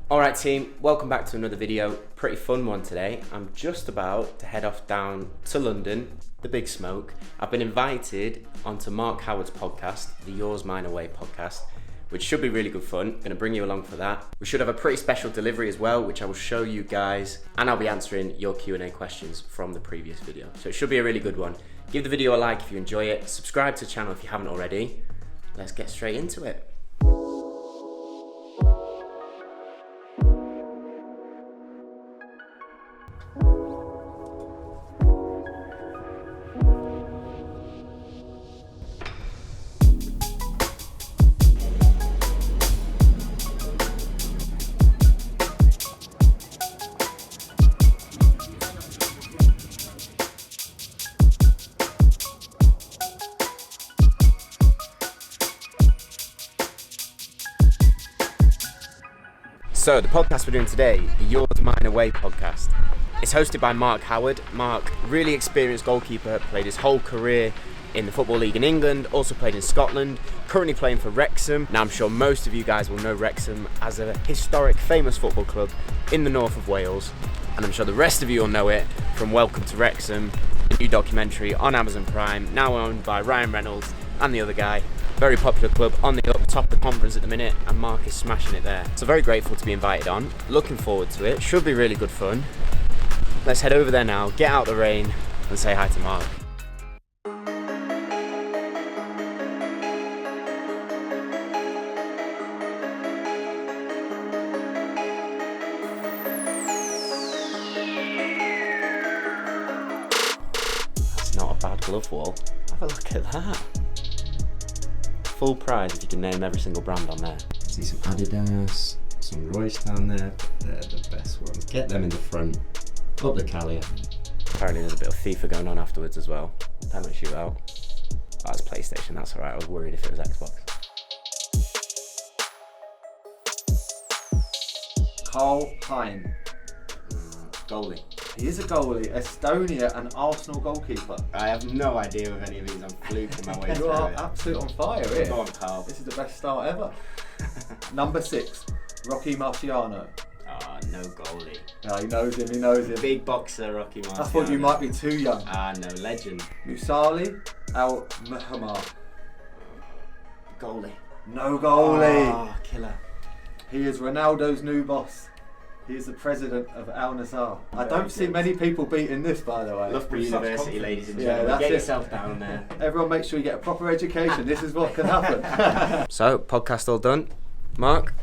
Alright team, welcome back to another video. Pretty fun one today. I'm just about to head off down to London, the big smoke. I've been invited onto Mark Howard's podcast, the Yours, Mine, Away podcast, which should be really good fun. I'm gonna bring you along for that. We should have a pretty special delivery as well, which I will show you guys, and I'll be answering your Q&A questions from the previous video. So it should be a really good one. Give the video a like if you enjoy it. Subscribe to the channel if you haven't already. Let's get straight into it. So the podcast we're doing today, the Yours, Mine, Away podcast. It's hosted by Mark Howard. Mark, really experienced goalkeeper, played his whole career in the Football League in England, also played in Scotland, currently playing for Wrexham. Now I'm sure most of you guys will know Wrexham as a historic, famous football club in the north of Wales. And I'm sure the rest of you will know it from Welcome to Wrexham, the new documentary on Amazon Prime, now owned by Ryan Reynolds and the other guy. Very popular club, on the up, top of the conference at the minute, and Mark is smashing it there. So very grateful to be invited on, looking forward to it, should be really good fun. Let's head over there now, get out the rain, and say hi to Mark. That's not a bad glove wall. Have a look at that. Full prize if you can name every single brand on there. See some Adidas, some Royce down there, but they're the best ones. Get them in the front, up the Kaliaaer. Apparently there's a bit of FIFA going on afterwards as well. Penalty shootout. Oh, that's PlayStation, that's alright, I was worried if it was Xbox. Kaliaaer. Goalie. He is a goalie, Estonia and Arsenal goalkeeper. I have no idea of any of these, I'm fluking my way You through are it. absolute on fire here. Go on, Carl. This is the best start ever. Number 6, Rocky Marciano. Oh, no goalie. Yeah, he knows him. Big boxer, Rocky Marciano. I thought you might be too young. Ah, no, legend. Musali Al-Muhammad. Goalie. No goalie. Oh, killer. He is Ronaldo's new boss. He is the president of Al Nassr. I don't see many people beating this, by the way. Loughborough With such University, confidence. ladies and Yeah, gentlemen. that's Get it. yourself down there. Everyone make sure you get a proper education. This is what can happen. So, podcast all done. Mark,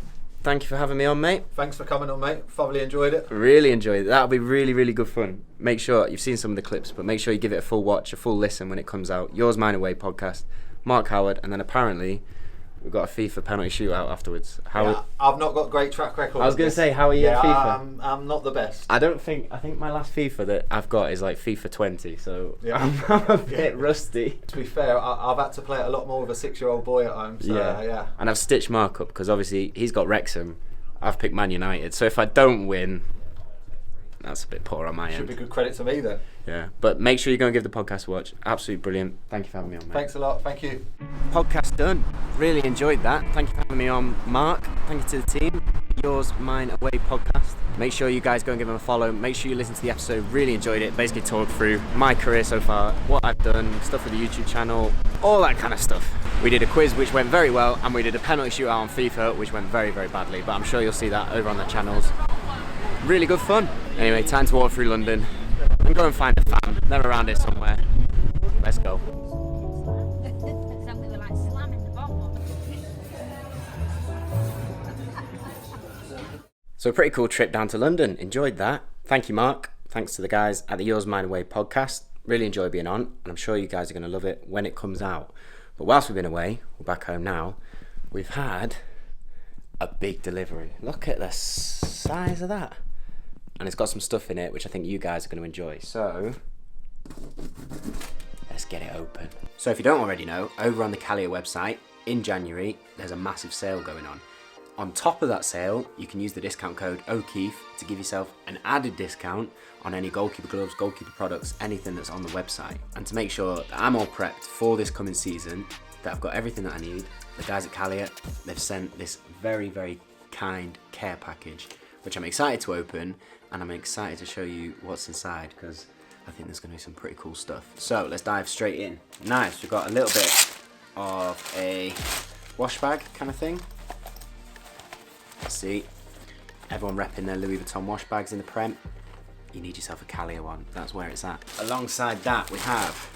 thank you for having me on, mate. Thanks for coming on, mate. Thoroughly enjoyed it. Really enjoyed it. That'll be really, really good fun. Make sure, you've seen some of the clips, but make sure you give it a full watch, a full listen when it comes out. Yours, Mine, Away podcast. Mark Howard, and then apparently we've got a FIFA penalty shootout afterwards. I've not got great track record. I was going to say, how are you at FIFA? I'm not the best. I think my last FIFA that I've got is like FIFA 20, so Yeah. I'm a bit rusty. To be fair, I've had to play it a lot more with a 6-year-old boy at home. So, yeah. And I've stitched Mark up because obviously he's got Wrexham. I've picked Man United. So if I don't win, that's a bit poor on my Should end. be good credit to me then. Yeah. But make sure you go and give the podcast a watch. Absolutely brilliant. Thank you for having me on, mate. Thanks a lot. Thank you. Podcast done. Really enjoyed that. Thank you for having me on, Mark. Thank you to the team. Yours, Mine, Away podcast. Make sure you guys go and give them a follow. Make sure you listen to the episode. Really enjoyed it. Basically talked through my career so far, what I've done, stuff with the YouTube channel, all that kind of stuff. We did a quiz which went very well, and we did a penalty shootout on FIFA which went very, very badly, but I'm sure you'll see that over on the channels. Really good fun. Anyway, time to walk through London and go and find a fam. They're around here somewhere. Let's go. So a pretty cool trip down to London. Enjoyed that. Thank you, Mark. Thanks to the guys at the Yours, Mine, Away podcast. Really enjoyed being on, and I'm sure you guys are going to love it when it comes out. But whilst we've been away, we're back home now. We've had a big delivery. Look at the size of that. And it's got some stuff in it which I think you guys are going to enjoy. So let's get it open. So if you don't already know, over on the Kaliaaer website in January there's a massive sale going on. On top of that sale, you can use the discount code O'Keefe to give yourself an added discount on any goalkeeper gloves, goalkeeper products, anything that's on the website. And to make sure that I'm all prepped for this coming season, that I've got everything that I need, the guys at Kaliaaer, they've sent this very, very kind care package, which I'm excited to open, and I'm excited to show you what's inside, because I think there's going to be some pretty cool stuff. So let's dive straight in. Nice, we've got a little bit of a wash bag kind of thing. Let's see, everyone repping their Louis Vuitton wash bags in the Prem. You need yourself a Kaliaaer one, that's where it's at. Alongside that we have,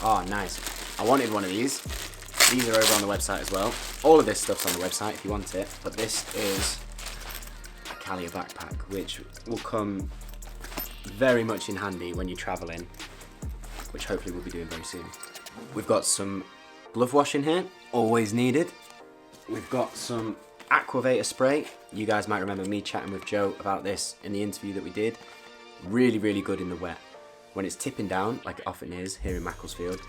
oh nice, I wanted one of these. These are over on the website as well. All of this stuff's on the website if you want it, but this is a Kaliaaer backpack, which will come very much in handy when you're traveling, which hopefully we'll be doing very soon. We've got some glove wash in here, always needed. We've got some Aquavator spray. You guys might remember me chatting with Joe about this in the interview that we did. Really, really good in the wet. When it's tipping down, like it often is here in Macclesfield,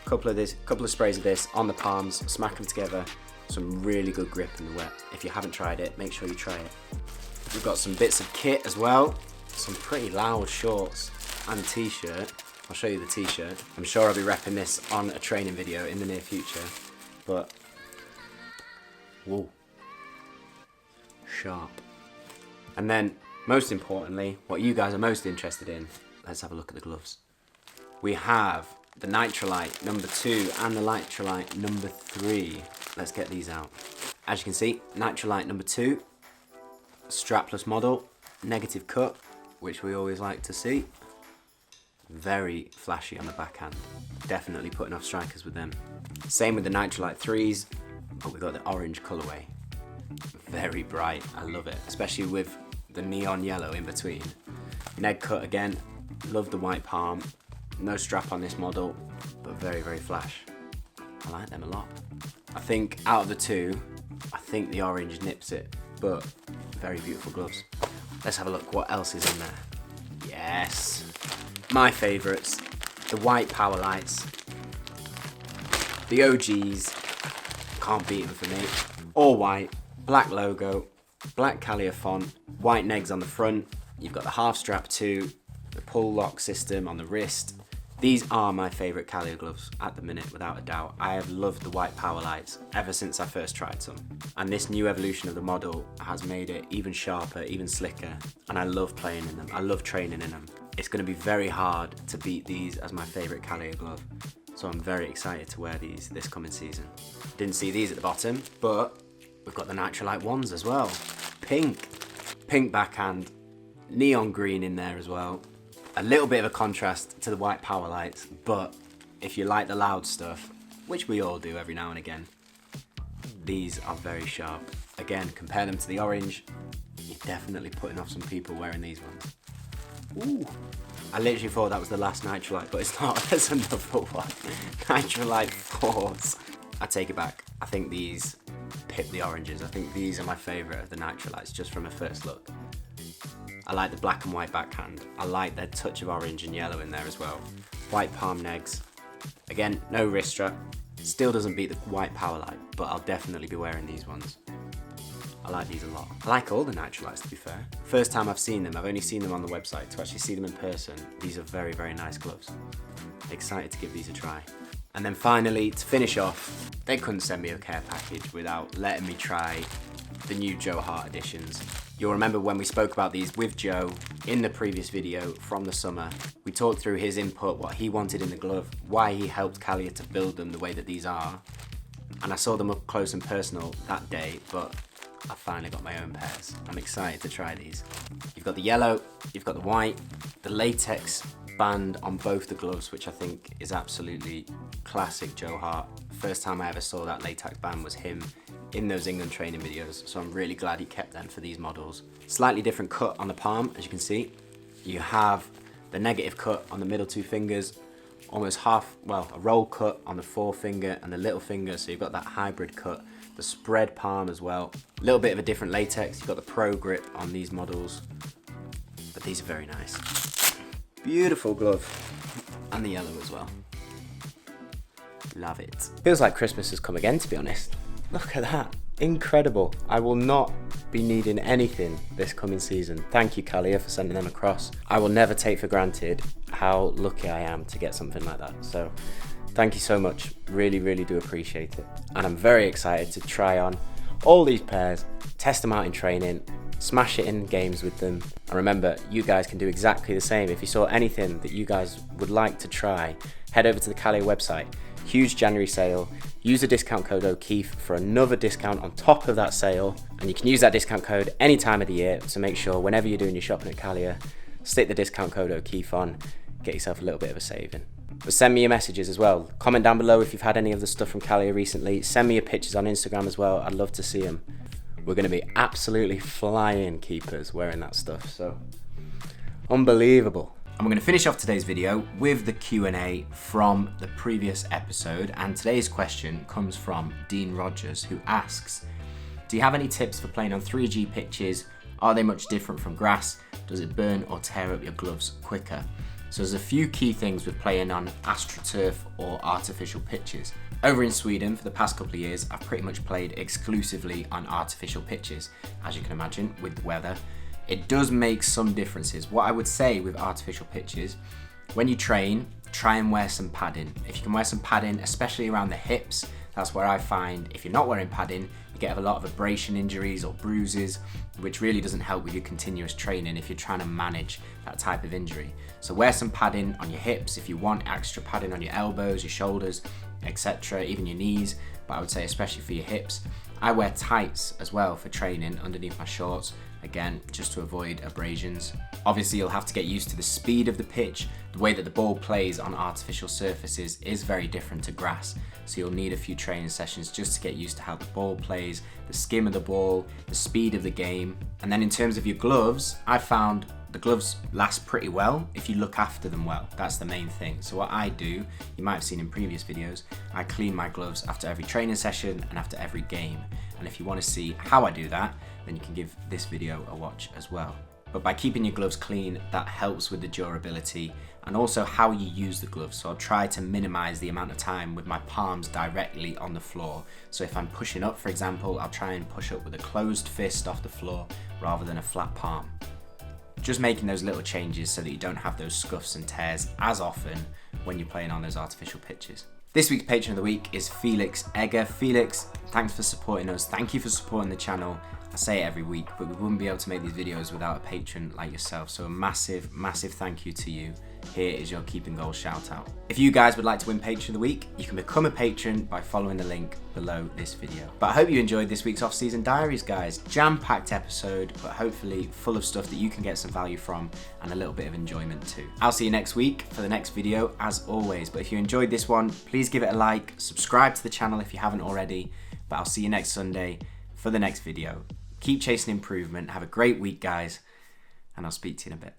couple of sprays of this on the palms, smack them together, some really good grip in the wet. If you haven't tried it, make sure you try it. We've got some bits of kit as well, some pretty loud shorts and t-shirt. I'll show you the t-shirt. I'm sure I'll be repping this on a training video in the near future, but whoa, sharp. And then most importantly, what you guys are most interested in, let's have a look at the gloves. We have the Nitrolite number 2 and the Nitrolite number 3. Let's get these out. As you can see, Nitrolite number 2, strapless model, negative cut, which we always like to see. Very flashy on the backhand. Definitely putting off strikers with them. Same with the Nitrolite 3s, but we've got the orange colourway. Very bright, I love it, especially with the neon yellow in between. Neg cut again, love the white palm. No strap on this model, but very, very flash. I like them a lot. I think out of the two, I think the orange nips it, but very beautiful gloves. Let's have a look what else is in there. Yes, my favourites, the white power lights, the OGs, can't beat them for me. All white, black logo, black Kaliaaer font, white negs on the front. You've got the half strap too, the pull lock system on the wrist. These are my favourite Kaliaaer gloves at the minute, without a doubt. I have loved the white power lights ever since I first tried some. And this new evolution of the model has made it even sharper, even slicker. And I love playing in them. I love training in them. It's going to be very hard to beat these as my favourite Kaliaaer glove. So I'm very excited to wear these this coming season. Didn't see these at the bottom, but we've got the Nitrolite ones as well. Pink backhand, neon green in there as well. A little bit of a contrast to the white power lights, but if you like the loud stuff, which we all do every now and again, these are very sharp. Again, compare them to the orange, you're definitely putting off some people wearing these ones. Ooh, I literally thought that was the last Nitrolite, but it's not, there's another one. Nitrolite 4s. I take it back, I think these pip the oranges. I think these are my favourite of the Nitrolites, just from a first look. I like the black and white backhand. I like their touch of orange and yellow in there as well. White palm negs. Again, no wrist strap. Still doesn't beat the white power light, but I'll definitely be wearing these ones. I like these a lot. I like all the Nitrolites, to be fair. First time I've seen them, I've only seen them on the website. To actually see them in person, these are very, very nice gloves. Excited to give these a try. And then finally, to finish off, they couldn't send me a care package without letting me try the new Joe Hart editions. You'll remember when we spoke about these with Joe in the previous video from the summer. We talked through his input, what he wanted in the glove, why he helped Kaliaaer to build them the way that these are. And I saw them up close and personal that day, but I finally got my own pairs. I'm excited to try these. You've got the yellow, you've got the white, the latex band on both the gloves, which I think is absolutely classic Joe Hart. First time I ever saw that latex band was him in those England training videos, so I'm really glad he kept them for these models. Slightly different cut on the palm, as you can see. You have the negative cut on the middle two fingers, almost half, well, a roll cut on the forefinger and the little finger, so you've got that hybrid cut. The spread palm as well. A little bit of a different latex. You've got the Pro Grip on these models, but these are very nice. Beautiful glove, and the yellow as well. Love it. Feels like Christmas has come again, to be honest. Look at that, incredible. I will not be needing anything this coming season. Thank you, Kaliaaer, for sending them across. I will never take for granted how lucky I am to get something like that. So thank you so much, really, really do appreciate it. And I'm very excited to try on all these pairs, test them out in training, smash it in games with them. And remember, you guys can do exactly the same. If you saw anything that you guys would like to try, head over to the Kaliaaer website. Huge January sale. Use the discount code O'Keefe for another discount on top of that sale. And you can use that discount code any time of the year. So make sure whenever you're doing your shopping at Kaliaaer, stick the discount code O'Keefe on, get yourself a little bit of a saving. But send me your messages as well. Comment down below if you've had any of the stuff from Kaliaaer recently. Send me your pictures on Instagram as well. I'd love to see them. We're going to be absolutely flying keepers wearing that stuff. So, unbelievable. And we're going to finish off today's video with the Q&A from the previous episode. And today's question comes from Dean Rogers, who asks, do you have any tips for playing on 3G pitches? Are they much different from grass? Does it burn or tear up your gloves quicker? So there's a few key things with playing on AstroTurf or artificial pitches. Over in Sweden for the past couple of years, I've pretty much played exclusively on artificial pitches, as you can imagine, with the weather. It does make some differences. What I would say with artificial pitches, when you train, try and wear some padding. If you can wear some padding, especially around the hips, that's where I find if you're not wearing padding, you get a lot of abrasion injuries or bruises, which really doesn't help with your continuous training if you're trying to manage that type of injury. So wear some padding on your hips if you want extra padding on your elbows, your shoulders, etc., even your knees, but I would say especially for your hips. I wear tights as well for training underneath my shorts, again, just to avoid abrasions. Obviously, you'll have to get used to the speed of the pitch. The way that the ball plays on artificial surfaces is very different to grass, so you'll need a few training sessions just to get used to how the ball plays, the skim of the ball, the speed of the game. And then in terms of your gloves, I found the gloves last pretty well if you look after them well. That's the main thing. So what I do, you might have seen in previous videos, I clean my gloves after every training session and after every game. And if you want to see how I do that, then you can give this video a watch as well. But by keeping your gloves clean, that helps with the durability and also how you use the gloves. So I'll try to minimize the amount of time with my palms directly on the floor. So if I'm pushing up, for example, I'll try and push up with a closed fist off the floor rather than a flat palm. Just making those little changes so that you don't have those scuffs and tears as often when you're playing on those artificial pitches. This week's patron of the week is Felix Egger. Felix, thanks for supporting us. Thank you for supporting the channel. I say it every week, but we wouldn't be able to make these videos without a patron like yourself. So a massive, massive thank you to you. Here is your Keeping Goals shout out. If you guys would like to win Patron of the Week, you can become a patron by following the link below this video. But I hope you enjoyed this week's Off-Season Diaries, guys. Jam-packed episode, but hopefully full of stuff that you can get some value from and a little bit of enjoyment too. I'll see you next week for the next video, as always. But if you enjoyed this one, please give it a like, subscribe to the channel if you haven't already. But I'll see you next Sunday for the next video. Keep chasing improvement. Have a great week, guys, and I'll speak to you in a bit.